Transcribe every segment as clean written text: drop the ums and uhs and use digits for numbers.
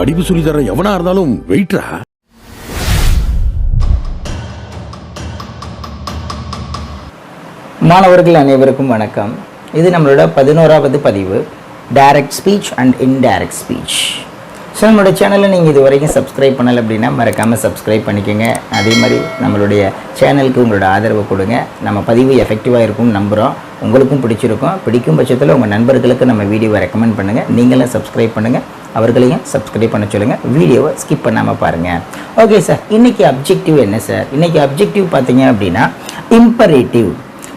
படிப்பு சொல்லி தர எவனா இருந்தாலும் வெயிட்ரா. மாணவர்கள் அனைவருக்கும் வணக்கம். இது நம்மளோட 11வது பதிவு, direct speech and indirect speech. So நம்மளோட சேனலில் நீங்கள் இது வரைக்கும் சப்ஸ்கிரைப் பண்ணலை அப்படின்னா மறக்காமல் சப்ஸ்கிரைப் பண்ணிக்கோங்க. அதே மாதிரி நம்மளுடைய சேனலுக்கு உங்களோட ஆதரவு கொடுங்க. நம்ம பதிவு எஃபெக்டிவாக இருக்கும்னு நம்புகிறோம். உங்களுக்கும் பிடிக்கும் பட்சத்தில் உங்கள் நண்பர்களுக்கு நம்ம வீடியோவை ரெக்கமெண்ட் பண்ணுங்கள். நீங்களும் சப்ஸ்கிரைப் பண்ணுங்கள், அவர்களையும் சப்ஸ்கிரைப் பண்ண சொல்லுங்கள். வீடியோவை ஸ்கிப் பண்ணாமல் பாருங்கள். ஓகே சார், இன்றைக்கி அப்ஜெக்டிவ் என்ன சார்? இன்றைக்கி அப்ஜெக்டிவ் பார்த்தீங்க அப்படின்னா இம்பரேட்டிவ்.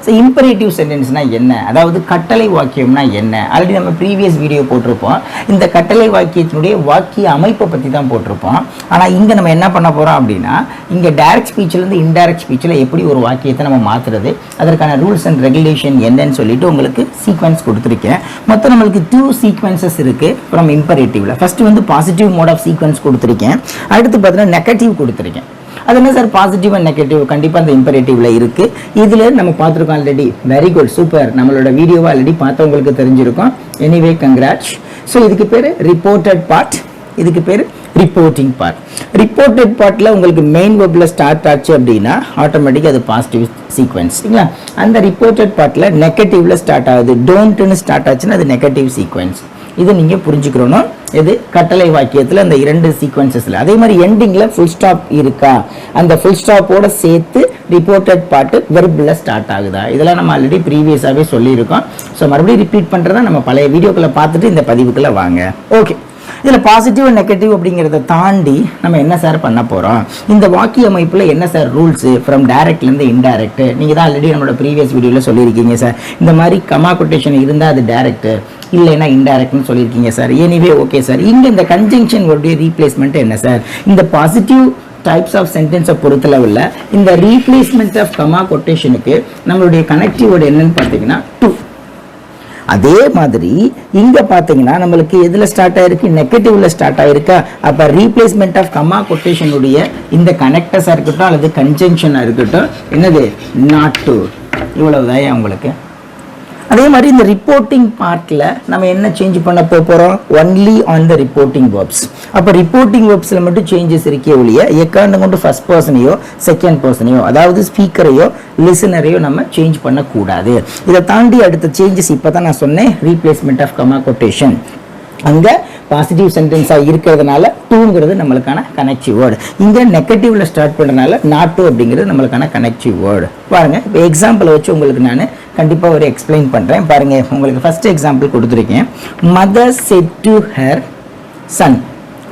ஸோ இம்பரேட்டிவ் சென்டென்ஸ்னால் என்ன, அதாவது கட்டளை வாக்கியம்னா என்ன? ஆல்ரெடி நம்ம ப்ரீவியஸ் வீடியோ போட்டிருப்போம். இந்த கட்டளை வாக்கியத்தினுடைய வாக்கிய அமைப்பை பற்றி தான் போட்டிருப்போம். ஆனால் இங்கே நம்ம என்ன பண்ண போகிறோம் அப்படின்னா, இங்கே டைரக்ட் ஸ்பீச்சிலேருந்து இன்டைரக்ட் ஸ்பீச்சில் எப்படி ஒரு வாக்கியத்தை நம்ம மாற்றுறது, அதற்கான ரூல்ஸ் அண்ட் ரெகுலேஷன் என்னன்னு சொல்லிட்டு உங்களுக்கு சீக்வன்ஸ் கொடுத்துருக்கேன். மொத்தம் நம்மளுக்கு 2 சீக்வன்சஸ் இருக்குது ஃப்ரம் இம்பரேட்டிவில். ஃபஸ்ட்டு வந்து பாசிட்டிவ் மோட் ஆஃப் சீக்வன்ஸ் கொடுத்துருக்கேன். அடுத்து பார்த்தீங்கன்னா நெகட்டிவ் கொடுத்துருக்கேன். அது என்ன சார், பாசிட்டிவ் அண்ட் நெகட்டிவ் கண்டிப்பாக அந்த இம்பரேட்டிவ்ல இருக்கு. இதில் நம்ம பார்த்துருக்கோம் ஆல்ரெடி. Very good, super. நம்மளோட வீடியோவை ஆல்ரெடி பார்த்தவங்களுக்கு தெரிஞ்சிருக்கும். Anyway congrats. ஸோ இதுக்கு பேர் ரிப்போர்ட்டட் பார்ட், இதுக்கு பேர் ரிப்போர்ட்டிங் பார்ட். ரிப்போர்ட்டட் பார்ட்டில் உங்களுக்கு மெயின் வெப்பில் ஸ்டார்ட் ஆச்சு அப்படின்னா ஆட்டோமேட்டிக்காக அது பாசிட்டிவ் சீக்வன்ஸ். சரிங்களா? அந்த ரிப்போர்ட்டட் பார்ட்டில் நெகட்டிவ்ல ஸ்டார்ட் ஆகுது, டோன்ட்னு ஸ்டார்ட் ஆச்சுன்னா அது நெகட்டிவ் சீக்வன்ஸ். இது நீங்கள் புரிஞ்சுக்கிறணும். இது கட்டளை வாக்கியத்தில் அந்த 2 சீக்வன்சஸில். அதே மாதிரி எண்டிங்கில் ஃபுல் ஸ்டாப் இருக்கா, அந்த ஃபுல் ஸ்டாப்போட சேர்த்து ரிப்போர்ட்டட் பார்ட்டு வெர்பில் ஸ்டார்ட் ஆகுதா, இதெல்லாம் நம்ம ஆல்ரெடி ப்ரீவியஸாகவே சொல்லியிருக்கோம். ஸோ மறுபடியும் ரிப்பீட் பண்ணுறதா நம்ம பழைய வீடியோக்களை பார்த்துட்டு இந்த பதிவுக்குள்ளே வாங்க. ஓகே, இதில் பாசிட்டிவ் அண்ட் நெகட்டிவ் அப்படிங்கிறத தாண்டி நம்ம என்ன சார் பண்ண போகிறோம், இந்த வாக்கிய அமைப்பில் என்ன சார் ரூல்ஸு ஃப்ரம் டைரக்ட்லேருந்து இன்டைரக்ட். நீங்கள் தான் ஆல்ரெடி நம்மளோட ப்ரீவியஸ் வீடியோவில் சொல்லியிருக்கீங்க சார். இந்த மாதிரி கமா கொட்டேஷன் இருந்தால் அது டைரக்ட், இல்லைன்னா இன்டைரக்ட்னு சொல்லியிருக்கீங்க சார். எனிவே ஓகே சார், இங்கே இந்த கன்ஜங்ஷன் உடைய ரீப்ளேஸ்மெண்ட் என்ன சார்? இந்த பாசிட்டிவ் டைப்ஸ் ஆஃப் சென்டென்ஸை பொறுத்தளவில் இந்த ரீப்ளேஸ்மெண்ட் ஆஃப் கமா கொட்டேஷனுக்கு நம்மளுடைய கனெக்டிவ் வேர்டு என்னன்னு பார்த்தீங்கன்னா டு. அதே மாதிரி இங்க பாத்தீங்கன்னா நம்மளுக்கு எதுல ஸ்டார்ட் ஆயிருக்கு, நெகட்டிவ்ல ஸ்டார்ட் ஆயிருக்கா. அப்ப ரீப்ளேஸ்மெண்ட் ஆஃப் கமா கொட்டேஷனுடைய இந்த கனெக்டர்ஸா இருக்கட்டும் அல்லது கன்ஜங்ஷனா இருக்கட்டும் என்னது, நாட் டு. இவ்வளவுதான் உங்களுக்கு. அதே மாதிரி இந்த ரிப்போர்ட்டிங் பார்ட்டில் நம்ம என்ன சேஞ்ச் பண்ண போகிறோம், only on the reporting verbs. அப்போ ரிப்போர்ட்டிங் வேர்ப்ஸில் மட்டும் சேஞ்சஸ் இருக்கே ஒழிய எக்காண்டு கொண்டு ஃபர்ஸ்ட் பர்சனையோ செகண்ட் பர்சனையோ அதாவது ஸ்பீக்கரையோ லிசனரையோ நம்ம சேஞ்ச் பண்ணக்கூடாது. இதை தாண்டி அடுத்த சேஞ்சஸ் இப்போ தான் நான் சொன்னேன், ரீப்ளேஸ்மெண்ட் ஆஃப் கமா கொட்டேஷன். அங்கே பாசிட்டிவ் சென்டென்ஸாக இருக்கிறதுனால டூங்கிறது நம்மளுக்கான கனெக்டிவ் வேர்டு. இங்கே நெகட்டிவ்ல ஸ்டார்ட் பண்ணுறதுனால நாட் டு அப்படிங்கிறது நம்மளுக்கான கனெக்டிவ் வேர்டு. பாருங்க, இப்போ எக்ஸாம்பிளை வச்சு உங்களுக்கு நான் கண்டிப்பாக ஒரு எக்ஸ்பிளைன் பண்ணுறேன். பாருங்க, உங்களுக்கு ஃபர்ஸ்ட் எக்ஸாம்பிள் கொடுத்துருக்கேன். Mother set to her Sun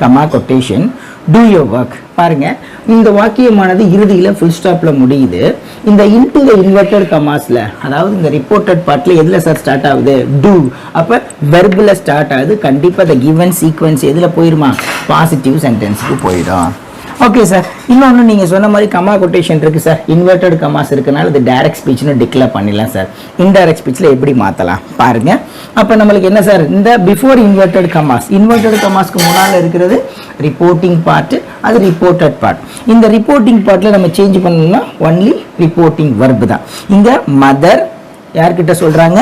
comma quotation two your work. பாருங்க, இந்த வாக்கியமானது இறுதியில் ஃபுல் ஸ்டாப்ல முடியுது. இந்த இன்டு த இன்வெர்டட் கமாஸ்ல, அதாவது இந்த ரிப்போர்ட்டட் பார்ட்ல எதுல சார் ஸ்டார்ட் ஆகுது, டூ. அப்ப வெர்பில் ஸ்டார்ட் ஆகுது. கண்டிப்பா இந்த கிவன் சீக்வன்ஸ் எதுல போயிருமா, பாசிட்டிவ் சென்டென்ஸ்க்கு போயிடும். ஓகே சார், இன்னொன்று நீங்கள் சொன்ன மாதிரி கமா கொட்டேஷன் இருக்குது சார், இன்வெர்டட் கமாஸ் இருக்கனால இது டைரக்ட் ஸ்பீச்னு டிக்ளேர் பண்ணிடலாம் சார். இன்டைரக்ட் ஸ்பீச்சில் எப்படி மாற்றலாம் பாருங்க. அப்போ நம்மளுக்கு என்ன சார், இந்த பிஃபோர் இன்வெர்டட் கமாஸ்க்கு முன்னால் இருக்கிறது ரிப்போர்ட்டிங் பார்ட், அது ரிப்போர்ட்டட் பார்ட். இந்த ரிப்போர்ட்டிங் பார்ட்டில் நம்ம சேஞ்ச் பண்ணணும்னா ஒன்லி ரிப்போர்ட்டிங் வர்பு தான். இங்கே மதர் யார்கிட்ட சொல்கிறாங்க,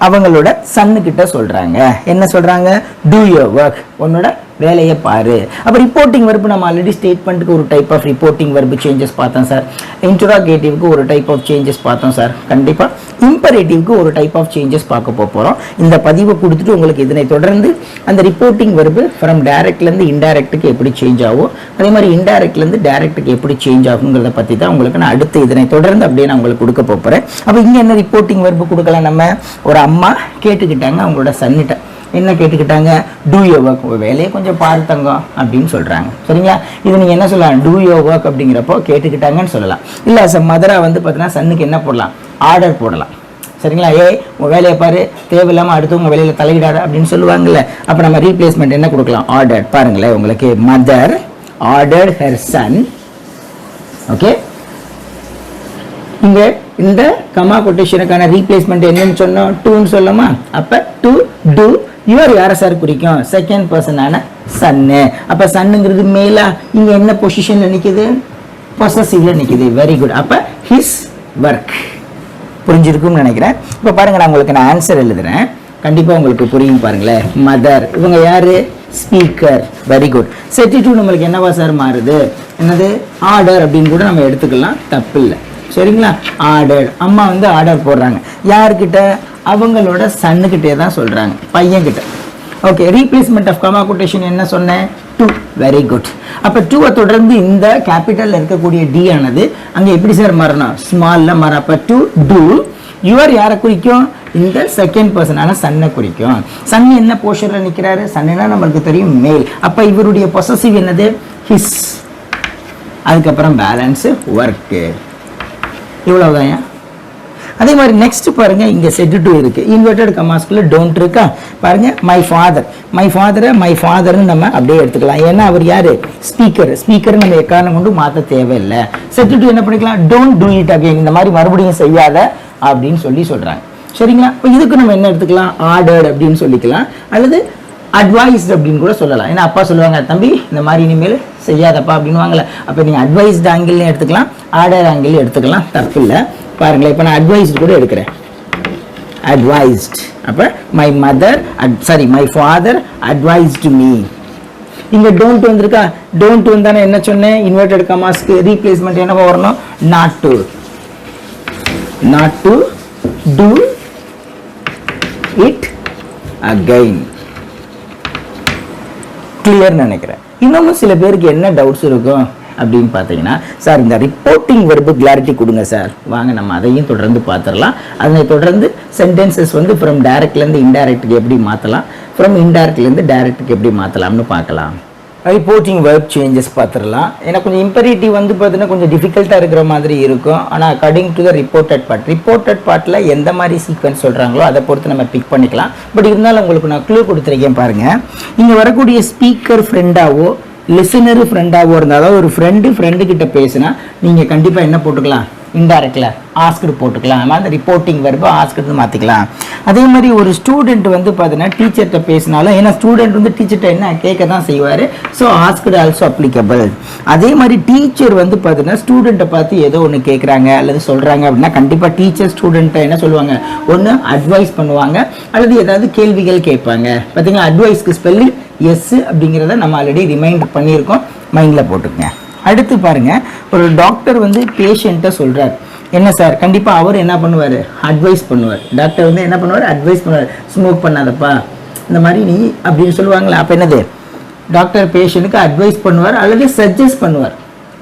அவங்களோட சன்னு கிட்ட சொல்கிறாங்க. என்ன சொல்கிறாங்க, டூ யோர் ஒர்க், உன்னோட வேலையை பாரு. அப்போ ரிப்போர்ட்டிங் வர்பு நம்ம ஆல்ரெடி ஸ்டேட்மெண்ட்டுக்கு ஒரு type of reporting verb changes பார்த்தோம் சார். இன்டராகேட்டிவ்க்கு ஒரு டைப் ஆஃப் சேஞ்சஸ் பார்த்தோம் சார். கண்டிப்பாக இம்பரேட்டிவ்க்கு ஒரு டைப் ஆஃப் சேஞ்சஸ் பார்க்க போகிறோம். இந்த பதிவை கொடுத்துட்டு உங்களுக்கு இதனை தொடர்ந்து அந்த ரிப்போர்ட்டிங் வர்பு ஃப்ரம் டைரக்ட்லேருந்து இன்டைரக்ட்டுக்கு எப்படி சேஞ்ச் ஆகும், அதே மாதிரி இன்டைரக்ட்லேருந்து டைரக்ட்டுக்கு எப்படி சேஞ்ச் ஆகுங்கிறத பற்றி தான் உங்களுக்கு நான் அடுத்து இதனை தொடர்ந்து அப்படியே நான் உங்களுக்கு கொடுக்க போகிறேன். அப்போ இங்கே என்ன ரிப்போர்ட்டிங் வர்பு கொடுக்கலாம், நம்ம ஒரு அம்மா கேட்டுக்கிட்டாங்க அவங்களோட சன்னிட்ட. என்ன கேட்டுக்கிட்டாங்க, டூ யோர் ஒர்க், வேலையை கொஞ்சம் பார்த்தங்க அப்படின்னு சொல்கிறாங்க. சரிங்களா? இது நீங்கள் என்ன சொல்லலாம், டூ யோர் ஒர்க் அப்படிங்கிறப்போ கேட்டுக்கிட்டாங்கன்னு சொல்லலாம். இல்லை சார், மதராக வந்து பார்த்தீங்கன்னா சன்னுக்கு என்ன போடலாம், ஆர்டர் போடலாம். சரிங்களா? உங்கள் வேலையை பாரு, தேவையில்லாமல் அடுத்தவங்க வேலையில் தலையிடாத அப்படின்னு சொல்லுவாங்கல்ல. அப்போ நம்ம ரீப்ளேஸ்மெண்ட் என்ன கொடுக்கலாம், ஆர்டர். பாருங்களேன், உங்களுக்கு mother ordered her Sun. Okay, இங்கே இந்த கமா கொட்டேஷனுக்கான ரீப்ளேஸ்மெண்ட் என்னன்னு சொன்னோம், டூன்னு சொல்லலாமா. அப்போ டு டூ இவர் யாரை சார் குறிக்கும், செகண்ட் பர்சனான சன்னு. அப்போ சன்னுங்கிறது மேலா, இங்கே என்ன பொசிஷனில் நிற்குது, பொசசிவ்ல நிற்குது. Very good. அப்போ ஹிஸ் ஒர்க் புரிஞ்சிருக்கும்னு நினைக்கிறேன். இப்போ பாருங்க, நான் உங்களுக்கு ஆன்சர் எழுதுறேன், கண்டிப்பாக உங்களுக்கு புரியும். பாருங்களேன், மதர் இவங்க யாரு, speaker. Very good. Set to நம்மளுக்கு என்னவா சார் மாறுது? என்னது? ஆர்டர் அப்படின்னு கூட நம்ம எடுத்துக்கலாம், தப்பு இல்லை. சரிங்களா? ஆர்டர். அம்மா வந்து ஆர்டர் போடுறாங்க. யார்கிட்ட? அவங்களோட சன்னுக்கிட்டே தான் சொல்றாங்க, பையன்கிட்ட. Okay. Replacement of comma quotation என்ன சொன்னேன்? டு. Very good. அப்போ டூவை தொடர்ந்து இந்த கேபிட்டலில் இருக்கக்கூடிய டி ஆனது அங்கே எப்படி சார் மாறணும்? ஸ்மால்ல மாறும். அப்போ டு டூ. யுவர் யாரை குறிக்கும்? இந்த செகண்ட் பர்சனான சன்னை குறிக்கும். சன் என்ன போர்ஷனில் நிற்கிறாரு? சன்னுனா நம்மளுக்கு தெரியும் மேல். அப்போ இவருடைய பொசசிவ் என்னது? ஹிஸ். அதுக்கப்புறம் பேலன்ஸு ஒர்க்கு. இவ்வளவுதான். அதே மாதிரி நெக்ஸ்ட் பாருங்க, இங்க செட் டு இருக்கு, இன்வெர்டட் கமாஸ்குள்ள டோன்ட் இருக்கா பாருங்க. My father. மை ஃபாதரை மை ஃபாதர்னு நம்ம அப்படியே எடுத்துக்கலாம். ஏன்னா அவர் யாரு? ஸ்பீக்கர். ஸ்பீக்கர் நம்ம எக்காரணம் கொண்டு மாற்ற தேவையில்லை. செட் டு என்ன பண்ணிக்கலாம்? Don't do it again. இந்த மாதிரி மறுபடியும் செய்யாத அப்படின்னு சொல்றாங்க. சரிங்களா? இப்போ இதுக்கு நம்ம என்ன எடுத்துக்கலாம்? ஆர்டர்ட் அப்படின்னு சொல்லிக்கலாம், அல்லது அட்வைஸ்ட் அப்படின்னு கூட சொல்லலாம். ஏன்னா அப்பா சொல்லுவாங்க, தம்பி இந்த மாதிரி இனிமேல் செய்யாதப்பா அப்படின்னு வாங்கல. அப்போ நீங்கள் அட்வைஸ்ட் ஆங்கிள்லையும் எடுத்துக்கலாம், ஆர்டர் ஆங்கிள் எடுத்துக்கலாம், தப்பு இல்லை. பாருங்களேன், இப்போ நான் அட்வைஸ்டு கூட எடுக்கிறேன். அட்வைஸ்ட். அப்போ my mother my father advised me. இங்கே டோன்ட் வந்திருக்கா? டோன்ட் வந்தானே என்ன சொன்னேன்? இன்வெர்டட் கமாஸ்க்கு ரீப்ளேஸ்மெண்ட் என்னவா வரணும்? Not to. Not to do it again. Clear நினைக்கிறேன். இன்னமும் சில பேருக்கு என்ன டவுட்ஸ் இருக்கும் அப்படின்னு பார்த்தீங்கன்னா, சார் இந்த ரிப்போர்ட்டிங் வெர்பு கிளாரிட்டி கொடுங்க சார். வாங்க நம்ம அதையும் தொடர்ந்து பார்த்துடலாம். அதனை தொடர்ந்து சென்டென்சஸ் வந்து ஃப்ரம் டைரக்ட்லேருந்து இன்டைரக்டுக்கு எப்படி மாற்றலாம், ஃப்ரம் இன்டைரக்ட்லேருந்து டைரக்டுக்கு எப்படி மாற்றலாம்னு பார்க்கலாம். ரிப்போர்ட்டிங் வெர்ப் சேஞ்சஸ் பார்த்துடலாம். ஏன்னா கொஞ்சம் இம்பரேட்டிவ் வந்து பார்த்தீங்கன்னா கொஞ்சம் டிஃபிகல்ட்டாக இருக்கிற மாதிரி இருக்கும். ஆனால் அக்கார்டிங் டு த ரிப்போர்ட்டட் பார்ட்டில் எந்த மாதிரி சீக்வன்ஸ் சொல்கிறாங்களோ அதை பொறுத்து நம்ம பிக் பண்ணிக்கலாம். பட் இருந்தாலும் உங்களுக்கு நான் க்ளூ கொடுத்துருக்கேன் பாருங்கள். இங்கே வரக்கூடிய ஸ்பீக்கர் ஃப்ரெண்டாவோ லிசனர் ஃப்ரெண்டாவோ இருந்தால், அதாவது ஒரு ஃப்ரெண்டு கிட்ட பேசுனா நீங்கள் கண்டிப்பாக என்ன போட்டுக்கலாம்? இன்டைரக்டில் ஆஸ்க்டு போட்டுக்கலாம். அந்த ரிப்போர்ட்டிங் வெர்பு ஆஸ்க்டு மாற்றிக்கலாம். அதே மாதிரி ஒரு ஸ்டூடெண்ட் வந்து பார்த்தீங்கன்னா டீச்சர்கிட்ட பேசினாலும், ஏன்னா ஸ்டூடெண்ட் வந்து டீச்சர்கிட்ட என்ன கேட்க தான் செய்வார், ஸோ ஆஸ்க்டு ஆல்சோ அப்ளிகபிள். அதே மாதிரி டீச்சர் வந்து பார்த்தீங்கன்னா ஸ்டூடெண்ட்டை பார்த்து ஏதோ ஒன்று கேட்குறாங்க அல்லது சொல்கிறாங்க அப்படின்னா கண்டிப்பாக டீச்சர் ஸ்டூடெண்ட்டை என்ன சொல்லுவாங்க? ஒன்று அட்வைஸ் பண்ணுவாங்க அல்லது ஏதாவது கேள்விகள் கேட்பாங்க. பார்த்தீங்கன்னா அட்வைஸ்க்கு ஸ்பெல்லிங் எஸ் அப்படிங்கிறத நம்ம ஆல்ரெடி ரிமைண்ட் பண்ணியிருக்கோம், மைண்டில் போட்டுக்கங்க. அடுத்து பாருங்க, ஒரு டாக்டர் வந்து பேஷண்ட்டை சொல்றாரு, என்ன சார்? கண்டிப்பா அவர் என்ன பண்ணுவார்? அட்வைஸ் பண்ணுவார். டாக்டர் வந்து என்ன பண்ணுவார்? அட்வைஸ் பண்ணுவார். ஸ்மோக் பண்ணாதப்பா, இந்த மாதிரி நீ அப்படின்னு சொல்லுவாங்களா? அப்போ என்னது? டாக்டர் பேஷண்ட்டுக்கு அட்வைஸ் பண்ணுவார் அல்லது சஜஸ்ட் பண்ணுவார்.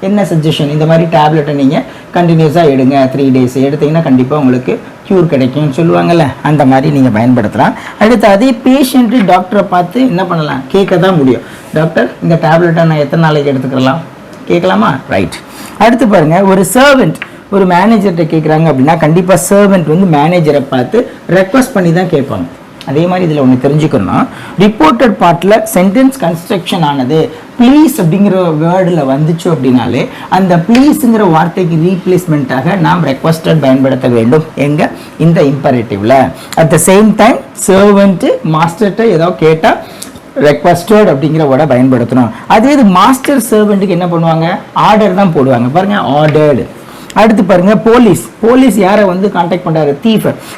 என்ன சஜஷன்? இந்த மாதிரி டேப்லெட்டை நீங்கள் கண்டினியூஸாக எடுங்க, 3 days எடுத்தீங்கன்னா கண்டிப்பாக உங்களுக்கு க்யூர் கிடைக்கும்னு சொல்லுவாங்கள்ல, அந்த மாதிரி நீங்கள் பயன்படுத்தலாம். அடுத்து அதே பேஷண்ட்டு டாக்டரை பார்த்து என்ன பண்ணலாம்? கேட்க தான் முடியும். டாக்டர் இந்த டேப்லெட்டை நான் எத்தனை நாளைக்கு எடுத்துக்கலாம் கேட்கலாமா? ரைட். அடுத்து பாருங்க, ஒரு சர்வெண்ட் ஒரு மேனேஜர்கிட்ட கேட்குறாங்க அப்படின்னா கண்டிப்பாக சர்வெண்ட் வந்து மேனேஜரை பார்த்து ரெக்வஸ்ட் பண்ணி தான் கேட்பாங்க. அதே மாதிரி இதில் ஒன்று தெரிஞ்சுக்கணும், ரிப்போர்ட்டட் பார்ட்டில் சென்டென்ஸ் கன்ஸ்ட்ரக்ஷன் ஆனது ப்ளீஸ் அப்படிங்கிற வேர்டில் வந்துச்சு அப்படின்னாலே அந்த ப்ளீஸுங்கிற வார்த்தைக்கு ரீப்ளேஸ்மெண்ட்டாக நாம் ரெக்வஸ்டட் பயன்படுத்த வேண்டும். எங்கே? இந்த இம்பரேட்டிவ்ல. At the same time servant மாஸ்டர்கிட்ட ஏதோ கேட்டால் ரெக்வஸ்டட் அப்படிங்கிற வேர்டை பயன்படுத்தணும். அதே இது மாஸ்டர் சர்வெண்ட்டுக்கு என்ன பண்ணுவாங்க? ஆர்டர் தான் போடுவாங்க. பாருங்க, ஆர்டர்டு. அடுத்து பாருங்க, போலீஸ் யாரை வந்து கான்டாக்ட் பண்ணுறாரு?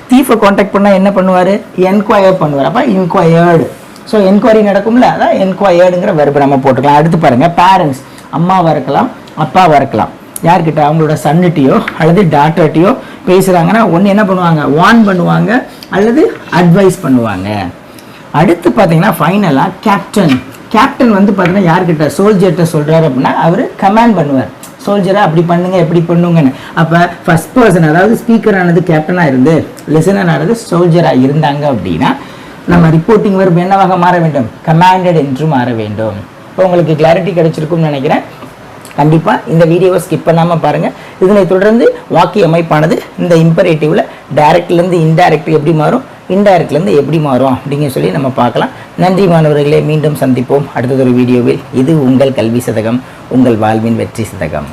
தீஃபை கான்டாக்ட் பண்ணால் என்ன பண்ணுவார்? என்கொயர் பண்ணுவார். அப்போ இன்கொயர்டு. ஸோ என்கொயரி நடக்கும்ல, அதான் என்கொயர்டுங்கிற வெர்பை நம்ம போட்டுக்கலாம். அடுத்து பாருங்க, பேரண்ட்ஸ் அம்மாவாக இருக்கலாம் அப்பாவாக இருக்கலாம். யார்கிட்ட? அவங்களோட சன்னுட்டியோ அல்லது டாட்டர்கிட்டையோ பேசுகிறாங்கன்னா ஒன்று என்ன பண்ணுவாங்க? வார்ன் பண்ணுவாங்க அல்லது அட்வைஸ் பண்ணுவாங்க. அடுத்து பார்த்தீங்கன்னா ஃபைனலாக கேப்டன் வந்து பார்த்தீங்கன்னா யார்கிட்ட? சோல்ஜர்கிட்ட சொல்கிறாரு அப்படின்னா அவர் கமாண்ட் பண்ணுவார், சோல்ஜரை அப்படி பண்ணுங்க எப்படி பண்ணுங்கன்னு. அப்போ ஃபர்ஸ்ட் பர்சன், அதாவது ஸ்பீக்கரானது கேப்டனாக இருந்து லிசனரானது சோல்ஜராக இருந்தாங்க அப்படின்னா நம்ம ரிப்போர்ட்டிங் வெர்ப் என்னவாக மாற வேண்டும்? கமாண்டட் என்று மாற வேண்டும். இப்போ உங்களுக்கு கிளாரிட்டி கிடைச்சிருக்கும்னு நினைக்கிறேன். கண்டிப்பாக இந்த வீடியோவை ஸ்கிப் பண்ணாமல் பாருங்கள். இதனை தொடர்ந்து வாக்கிய அமைப்பானது இந்த இம்பரேட்டிவில் டைரக்ட்லேருந்து இன்டைரக்ட் எப்படி மாறும், இன்டைரக்ட்லேருந்து எப்படி மாறும் அப்படிங்கிற சொல்லி நம்ம பார்க்கலாம். நன்றி மாணவர்களே, மீண்டும் சந்திப்போம் அடுத்ததொரு வீடியோவில். இது உங்கள் கல்வி சதகம், உங்கள் வாழ்வின் வெற்றி சதகம்.